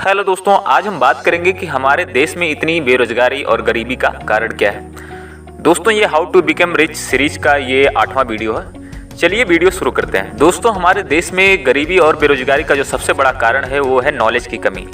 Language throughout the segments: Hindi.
हेलो दोस्तों, आज हम बात करेंगे कि हमारे देश में इतनी बेरोजगारी और गरीबी का कारण क्या है। दोस्तों, ये how to become rich series का ये 8वां वीडियो है। चलिए वीडियो शुरू करते हैं। दोस्तों, हमारे देश में गरीबी और बेरोजगारी का जो सबसे बड़ा कारण है वो है नॉलेज की कमी।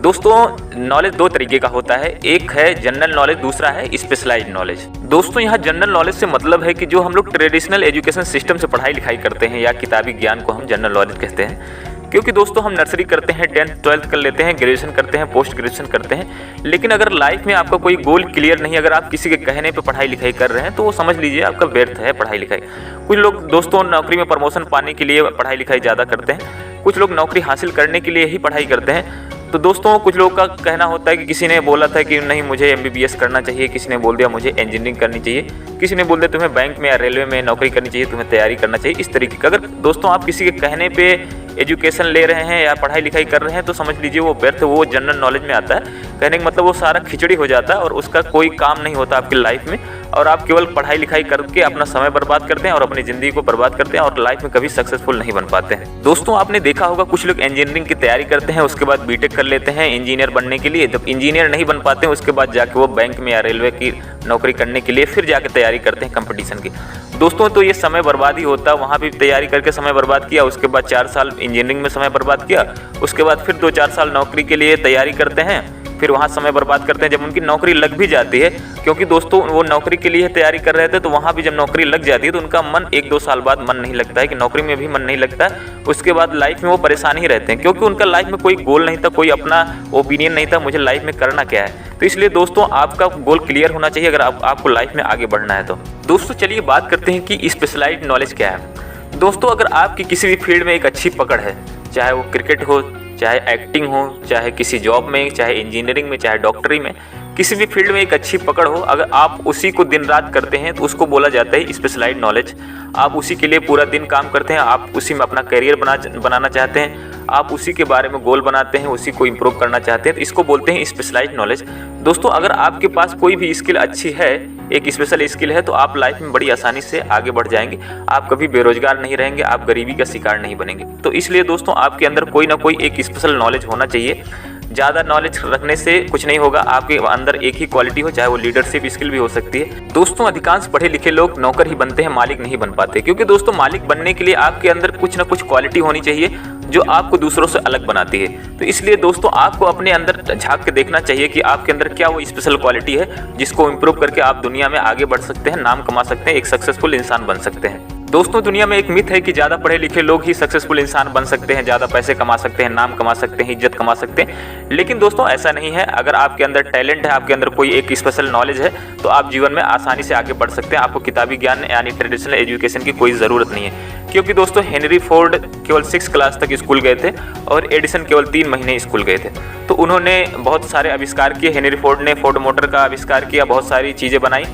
दोस्तों, नॉलेज दो तरीके का होता है, एक है जनरल नॉलेज, दूसरा है स्पेशलाइज्ड नॉलेज। दोस्तों, यहाँ जनरल नॉलेज से मतलब है कि जो हम लोग ट्रेडिशनल एजुकेशन सिस्टम से पढ़ाई लिखाई करते हैं या किताबी ज्ञान को हम जनरल नॉलेज कहते हैं। क्योंकि दोस्तों हम नर्सरी करते हैं, 10th 12th कर लेते हैं, ग्रेजुएशन करते हैं, पोस्ट ग्रेजुएशन करते हैं, लेकिन अगर लाइफ में आपका कोई गोल क्लियर नहीं, अगर आप किसी के कहने पे पढ़ाई लिखाई कर रहे हैं तो वो समझ लीजिए आपका व्यर्थ है पढ़ाई लिखाई। कुछ लोग दोस्तों नौकरी में प्रमोशन पाने के लिए पढ़ाई लिखाई ज़्यादा करते हैं, कुछ लोग नौकरी हासिल करने के लिए ही पढ़ाई करते हैं। तो दोस्तों कुछ लोगों का कहना होता है कि किसी ने बोला था कि नहीं मुझे MBBS करना चाहिए, किसी ने बोल दिया मुझे इंजीनियरिंग करनी चाहिए, किसी ने बोल दिया तुम्हें बैंक में या रेलवे में नौकरी करनी चाहिए, तुम्हें तैयारी करना चाहिए। इस तरीके का अगर दोस्तों आप किसी के कहने पे एजुकेशन ले रहे हैं या पढ़ाई लिखाई कर रहे हैं तो समझ लीजिए वो व्यर्थ, वो जनरल नॉलेज में आता है। कहने का मतलब वो सारा खिचड़ी हो जाता है और उसका कोई काम नहीं होता आपकी लाइफ में, और आप केवल पढ़ाई लिखाई करके अपना समय बर्बाद करते हैं और अपनी ज़िंदगी को बर्बाद करते हैं और लाइफ में कभी सक्सेसफुल नहीं बन पाते हैं। दोस्तों, आपने देखा होगा कुछ लोग इंजीनियरिंग की तैयारी करते हैं, उसके बाद बीटेक कर लेते हैं इंजीनियर बनने के लिए। जब इंजीनियर नहीं बन पाते हैं उसके बाद जाके वो बैंक में या रेलवे की नौकरी करने के लिए फिर जाके तैयारी करते हैं कंपटीशन की। दोस्तों, तो ये समय बर्बाद ही होता है। वहाँ भी तैयारी करके समय बर्बाद किया, उसके बाद 4 साल इंजीनियरिंग में समय बर्बाद किया, उसके बाद फिर 2-4 साल नौकरी के लिए तैयारी करते हैं, फिर वहाँ समय बर्बाद करते हैं। जब उनकी नौकरी लग भी जाती है, क्योंकि दोस्तों वो नौकरी के लिए तैयारी कर रहे थे, तो वहाँ भी जब नौकरी लग जाती है तो उनका मन 1-2 साल बाद मन नहीं लगता है, कि नौकरी में भी मन नहीं लगता है। उसके बाद लाइफ में वो परेशान ही रहते हैं, क्योंकि उनका लाइफ में कोई गोल नहीं था, कोई अपना ओपिनियन नहीं था मुझे लाइफ में करना क्या है। तो इसलिए दोस्तों आपका गोल क्लियर होना चाहिए अगर आपको लाइफ में आगे बढ़ना है तो। दोस्तों चलिए बात करते हैं कि स्पेशलाइज्ड नॉलेज क्या है। दोस्तों, अगर आपकी किसी भी फील्ड में एक अच्छी पकड़ है, चाहे वो क्रिकेट हो, चाहे एक्टिंग हो, चाहे किसी जॉब में, चाहे इंजीनियरिंग में, चाहे डॉक्टरी में, किसी भी फील्ड में एक अच्छी पकड़ हो, अगर आप उसी को दिन रात करते हैं तो उसको बोला जाता है स्पेशलाइज्ड नॉलेज। आप उसी के लिए पूरा दिन काम करते हैं, आप उसी में अपना करियर बनाना चाहते हैं, आप उसी के बारे में गोल बनाते हैं, उसी को इम्प्रूव करना चाहते हैं, तो इसको बोलते हैं स्पेशलाइज्ड नॉलेज। दोस्तों, अगर आपके पास कोई भी स्किल अच्छी है, एक स्पेशल स्किल है, तो आप लाइफ में बड़ी आसानी से आगे बढ़ जाएंगे। आप कभी बेरोजगार नहीं रहेंगे, आप गरीबी का शिकार नहीं बनेंगे। तो इसलिए दोस्तों आपके अंदर कोई ना कोई एक स्पेशल नॉलेज होना चाहिए। ज़्यादा नॉलेज रखने से कुछ नहीं होगा, आपके अंदर एक ही क्वालिटी हो, चाहे वो लीडरशिप स्किल भी हो सकती है। दोस्तों, अधिकांश पढ़े लिखे लोग नौकर ही बनते हैं, मालिक नहीं बन पाते, क्योंकि दोस्तों मालिक बनने के लिए आपके अंदर कुछ ना कुछ क्वालिटी होनी चाहिए जो आपको दूसरों से अलग बनाती है। तो इसलिए दोस्तों आपको अपने अंदर झांक के देखना चाहिए कि आपके अंदर क्या वो स्पेशल क्वालिटी है जिसको इम्प्रूव करके आप दुनिया में आगे बढ़ सकते हैं, नाम कमा सकते हैं, एक सक्सेसफुल इंसान बन सकते हैं। दोस्तों, दुनिया में एक मिथ है कि ज़्यादा पढ़े लिखे लोग ही सक्सेसफुल इंसान बन सकते हैं, ज़्यादा पैसे कमा सकते हैं, नाम कमा सकते हैं, इज्जत कमा सकते हैं। लेकिन दोस्तों ऐसा नहीं है। अगर आपके अंदर टैलेंट है, आपके अंदर कोई एक स्पेशल नॉलेज है, तो आप जीवन में आसानी से आगे बढ़ सकते हैं। आपको किताबी ज्ञान यानी ट्रेडिशनल एजुकेशन की कोई ज़रूरत नहीं है। क्योंकि दोस्तों हेनरी फोर्ड केवल 6 क्लास तक स्कूल गए थे और एडिसन केवल 3 महीने स्कूल गए थे। तो उन्होंने बहुत सारे आविष्कार किए। हेनरी फोर्ड ने फोर्ड मोटर का आविष्कार किया, बहुत सारी चीज़ें बनाई,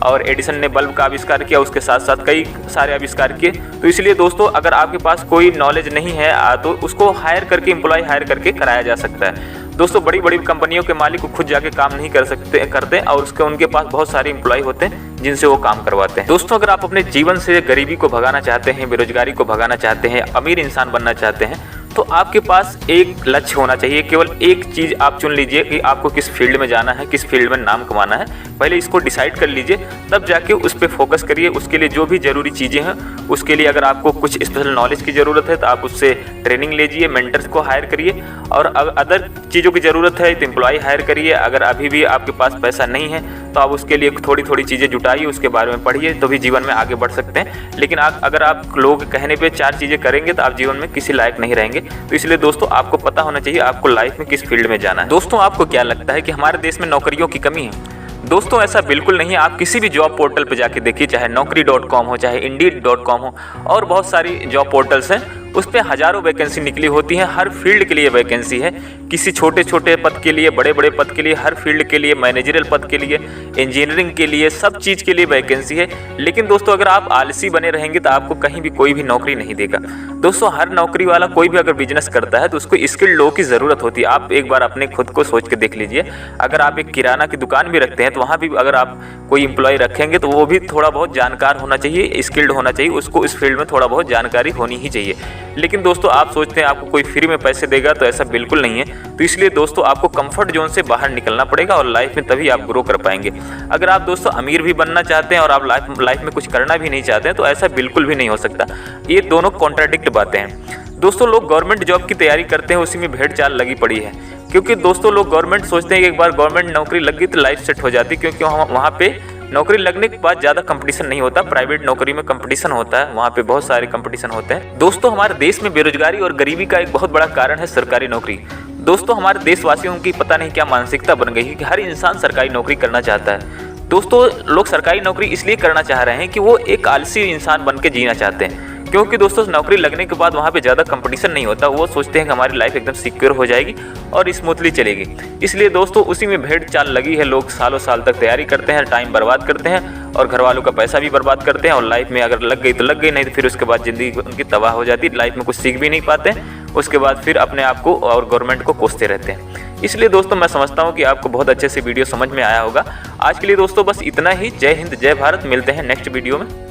और एडिसन ने बल्ब का आविष्कार किया, उसके साथ साथ कई सारे आविष्कार किए। तो इसलिए दोस्तों अगर आपके पास कोई नॉलेज नहीं है तो उसको हायर करके, एम्प्लॉय हायर करके कराया जा सकता है। दोस्तों बड़ी बड़ी कंपनियों के मालिक को खुद जाके काम नहीं करते और उनके पास बहुत सारे एम्प्लॉय होते हैं जिनसे वो काम करवाते हैं। दोस्तों, अगर आप अपने जीवन से गरीबी को भगाना चाहते हैं, बेरोजगारी को भगाना चाहते हैं, अमीर इंसान बनना चाहते हैं, तो आपके पास एक लक्ष्य होना चाहिए। केवल एक चीज़ आप चुन लीजिए कि आपको किस फील्ड में जाना है, किस फील्ड में नाम कमाना है। पहले इसको डिसाइड कर लीजिए, तब जाके उस पर फोकस करिए। उसके लिए जो भी ज़रूरी चीज़ें हैं, उसके लिए अगर आपको कुछ स्पेशल नॉलेज की ज़रूरत है तो आप उससे ट्रेनिंग लीजिए, मेंटर्स को हायर करिए, और अदर चीज़ों की ज़रूरत है तो एम्प्लॉय हायर करिए। अगर अभी भी आपके पास पैसा नहीं है तो आप उसके लिए थोड़ी थोड़ी चीज़ें जुटाइए, उसके बारे में पढ़िए, तो भी जीवन में आगे बढ़ सकते हैं। लेकिन अगर आप लोग कहने पे 4 चीज़ें करेंगे तो आप जीवन में किसी लायक नहीं रहेंगे। तो इसलिए दोस्तों आपको पता होना चाहिए आपको लाइफ में किस फील्ड में जाना है। दोस्तों, आपको क्या लगता है कि हमारे देश में नौकरियों की कमी है? दोस्तों ऐसा बिल्कुल नहीं है। आप किसी भी जॉब पोर्टल पर जाके देखिए, चाहे naukri.com हो, चाहे indeed.com हो, और बहुत सारी जॉब पोर्टल्स हैं, उस पर हज़ारों वैकेंसी निकली होती हैं। हर फील्ड के लिए वैकेंसी है, किसी छोटे छोटे पद के लिए, बड़े बड़े पद के लिए, हर फील्ड के लिए, मैनेजरियल पद के लिए, इंजीनियरिंग के लिए, सब चीज़ के लिए वैकेंसी है। लेकिन दोस्तों अगर आप आलसी बने रहेंगे तो आपको कहीं भी कोई भी नौकरी नहीं देगा। दोस्तों हर नौकरी वाला कोई भी अगर बिजनेस करता है तो उसको स्किल्ड लोगों की ज़रूरत होती है। आप एक बार अपने खुद को सोच के देख लीजिए, अगर आप एक किराना की दुकान भी रखते हैं तो वहाँ भी अगर आप कोई एम्प्लॉय रखेंगे तो वो भी थोड़ा बहुत जानकार होना चाहिए, स्किल्ड होना चाहिए, उसको इस फील्ड में थोड़ा बहुत जानकारी होनी ही चाहिए। लेकिन दोस्तों आप सोचते हैं आपको कोई फ्री में पैसे देगा, तो ऐसा बिल्कुल नहीं है। तो इसलिए दोस्तों आपको कंफर्ट जोन से बाहर निकलना पड़ेगा और लाइफ में तभी आप ग्रो कर पाएंगे। अगर आप दोस्तों अमीर भी बनना चाहते हैं और आप लाइफ में कुछ करना भी नहीं चाहते हैं तो ऐसा बिल्कुल भी नहीं हो सकता। ये दोनों कॉन्ट्राडिक्ट बातें हैं। दोस्तों लोग गवर्नमेंट जॉब की तैयारी करते हैं, उसी में भेड़ चाल लगी पड़ी है, क्योंकि दोस्तों लोग गवर्नमेंट सोचते हैं कि एक बार गवर्नमेंट नौकरी लग गई तो लाइफ सेट हो जाती, क्योंकि वहाँ पे नौकरी लगने के बाद ज़्यादा कंपटीशन नहीं होता। प्राइवेट नौकरी में कंपटीशन होता है, वहाँ पे बहुत सारे कंपटीशन होते हैं। दोस्तों हमारे देश में बेरोजगारी और गरीबी का एक बहुत बड़ा कारण है सरकारी नौकरी। दोस्तों हमारे देशवासियों की पता नहीं क्या मानसिकता बन गई है कि हर इंसान सरकारी नौकरी करना चाहता है। दोस्तों लोग सरकारी नौकरी इसलिए करना चाह रहे हैं कि वो एक आलसी इंसान बन के जीना चाहते हैं, क्योंकि दोस्तों नौकरी लगने के बाद वहाँ पे ज़्यादा कंपटीशन नहीं होता। वो सोचते हैं कि हमारी लाइफ एकदम सिक्योर हो जाएगी और स्मूथली चलेगी। इसलिए दोस्तों उसी में भेड़ चाल लगी है। लोग सालों साल तक तैयारी करते हैं, टाइम बर्बाद करते हैं और घर वालों का पैसा भी बर्बाद करते हैं, और लाइफ में अगर लग गई तो लग गई, नहीं तो फिर उसके बाद ज़िंदगी उनकी तबाह हो जाती है। लाइफ में कुछ सीख भी नहीं पाते हैं, उसके बाद फिर अपने आप को और गवर्नमेंट को कोसते रहते हैं। इसलिए दोस्तों मैं समझता हूँ कि आपको बहुत अच्छे से वीडियो समझ में आया होगा। आज के लिए दोस्तों बस इतना ही। जय हिंद, जय भारत। मिलते हैं नेक्स्ट वीडियो में।